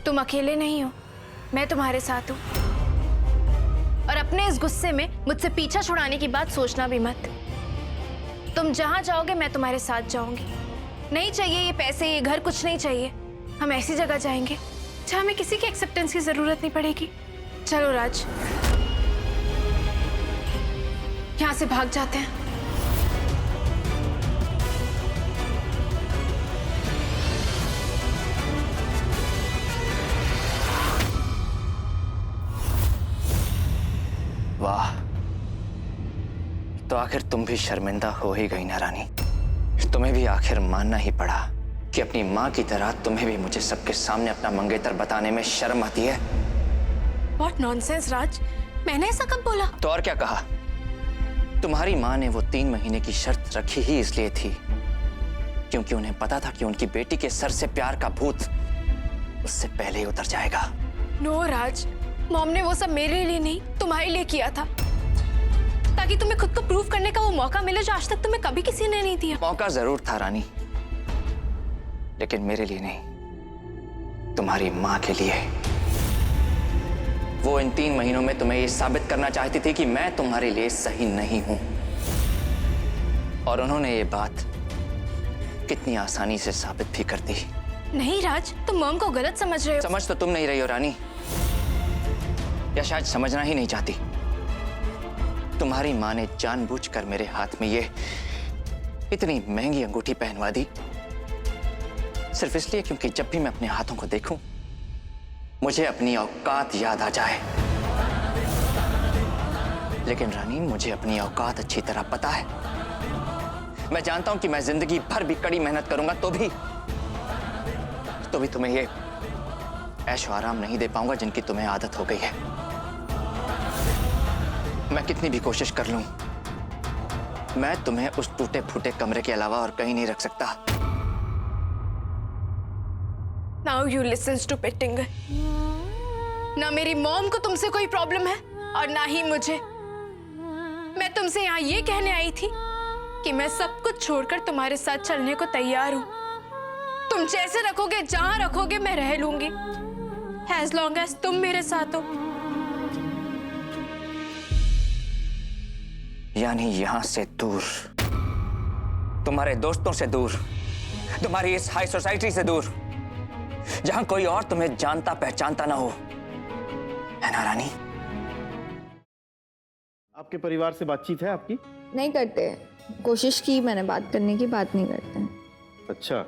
तुम अकेले नहीं हो, मैं तुम्हारे साथ हूँ। और अपने इस गुस्से में मुझसे पीछा छुड़ाने की बात सोचना भी मत। तुम जहां जाओगे मैं तुम्हारे साथ जाऊंगी। नहीं चाहिए ये पैसे, ये घर, कुछ नहीं चाहिए। हम ऐसी जगह जाएंगे जहां हमें किसी की एक्सेप्टेंस की जरूरत नहीं पड़ेगी। चलो राज, यहां से भाग जाते हैं। वाह, तो आखिर तुम भी शर्मिंदा हो ही गई ना रानी। तुम्हें भी आखिर मानना ही पड़ा कि अपनी माँ की तरह तुम्हें भी मुझे सबके सामने अपना मंगेतर बताने में शर्म आती है। What nonsense राज, मैंने ऐसा कब बोला? तो और क्या कहा? तुम्हारी माँ ने वो 3 महीने की शर्त रखी ही इसलिए थी क्योंकि उन्हें पता था कि उनकी बेटी के सर से प्यार का भूत उससे पहले ही उतर जाएगा। नो राज, मॉम ने वो सब मेरे लिए नहीं, तुम्हारे लिए किया था, ताकि तुम्हें खुद को प्रूव करने का वो मौका मिले जो आज तक तुम्हें कभी किसी ने नहीं दिया। मौका जरूर था रानी, लेकिन मेरे लिए नहीं, तुम्हारी माँ के लिए। वो इन 3 महीनों में तुम्हें ये साबित करना चाहती थी कि मैं तुम्हारे लिए सही नहीं हूं, और उन्होंने ये बात कितनी आसानी से साबित भी कर दी। नहीं राज, तुम मॉम को गलत समझ रहे हो। समझ तो तुम नहीं रही हो रानी, या शायद समझना ही नहीं चाहती। तुम्हारी माँ ने जानबूझकर मेरे हाथ में ये इतनी महंगी अंगूठी पहनवा दी, सिर्फ इसलिए क्योंकि जब भी मैं अपने हाथों को देखूं मुझे अपनी औकात याद आ जाए। लेकिन रानी, मुझे अपनी औकात अच्छी तरह पता है। मैं जानता हूं कि मैं जिंदगी भर भी कड़ी मेहनत करूंगा तो भी तुम्हें ये ऐशो आराम नहीं दे पाऊंगा जिनकी तुम्हें आदत हो गई है। मैं कितनी भी कोशिश कर लूं, मैं तुम्हें उस टूटे फूटे कमरे के अलावा और कहीं नहीं रख सकता। Now you listen, stupid Tingle. ना मेरी मॉम को तुमसे कोई प्रॉब्लम है और ना ही मुझे। मैं तुमसे यहाँ ये कहने आई थी कि मैं सब कुछ छोड़कर तुम्हारे साथ चलने को तैयार हूँ। तुम जैसे रखोगे, जहां रखोगे, मैं रह लूंगी, as long as तुम मेरे साथ हो। यानी यहां से दूर, तुम्हारे दोस्तों से दूर, तुम्हारी इस हाई सोसाइटी से दूर, जहां कोई और तुम्हें जानता पहचानता ना हो, है ना रानी? आपके परिवार से बातचीत है आपकी? नहीं करते, कोशिश की मैंने बात करने की, बात नहीं करते हैं। अच्छा,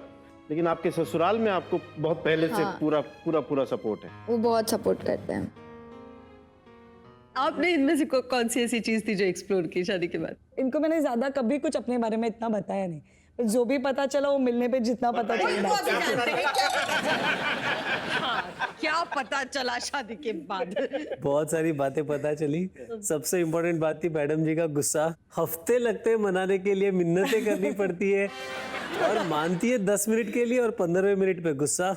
लेकिन आपके ससुराल में आपको बहुत पहले से पूरा सपोर्ट है? वो बहुत सपोर्ट करते हैं। आपने इनमें से कौन सी ऐसी चीज थी जो एक्सप्लोर की शादी के बाद? इनको मैंने ज्यादा कभी कुछ अपने बारे में इतना बताया नहीं, पर जो भी पता चला वो मिलने पे जितना पता चला। क्या पता चला शादी के बाद? बहुत सारी बातें पता चली। सबसे इम्पोर्टेंट बात थी मैडम जी का गुस्सा। हफ्ते लगते हैं मनाने के लिए, मिन्नतें करनी पड़ती है, और मानती है 10 मिनट के लिए और 15वें मिनट पे गुस्सा।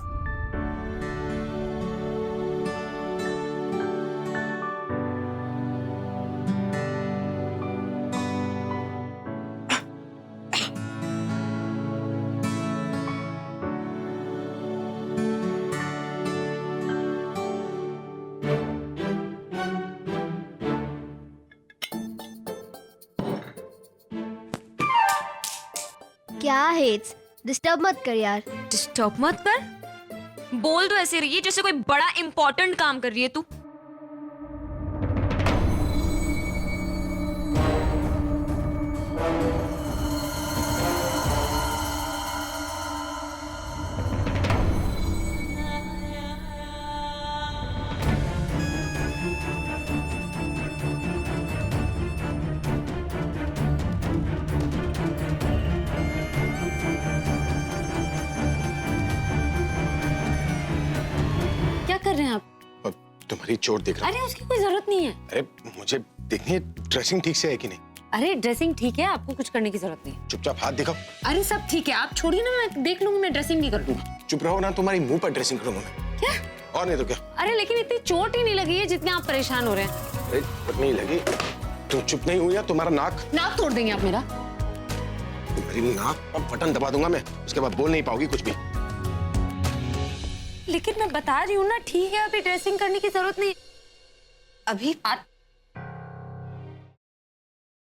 क्या है, डिस्टर्ब मत कर यार। डिस्टर्ब मत कर? बोल तो ऐसे रही है जैसे कोई बड़ा इंपॉर्टेंट काम कर रही है तू। कर रहे हैं आप? तुम्हारी चोट देख रहा हूं। अरे उसकी कोई जरूरत नहीं है। अरे मुझे देखनी है ड्रेसिंग ठीक से है कि नहीं। अरे ड्रेसिंग ठीक है, आपको कुछ करने की जरूरत नहीं है। चुपचाप हाथ दिखाओ। अरे सब ठीक है, आप छोड़िए ना, मैं देख लूंगी, मैं ड्रेसिंग नहीं कर दूंगा। चुप रहो ना, तुम्हारी मुंह पर ड्रेसिंग करूंगा मैं। क्या? और नहीं तो क्या। अरे लेकिन इतनी चोट ही नहीं लगी है जितने आप परेशान हो रहे हैं। अरे चोट नहीं लगी, तुम चुप नहीं हुई, या तुम्हारा नाक तोड़ देंगे आप मेरा। तुम्हारी नाक अब बटन दबा दूंगा मैं, उसके बाद बोल नहीं पाओगी कुछ भी। लेकिन मैं बता रही हूँ ना, ठीक है अभी ड्रेसिंग करने की जरूरत नहीं। अभी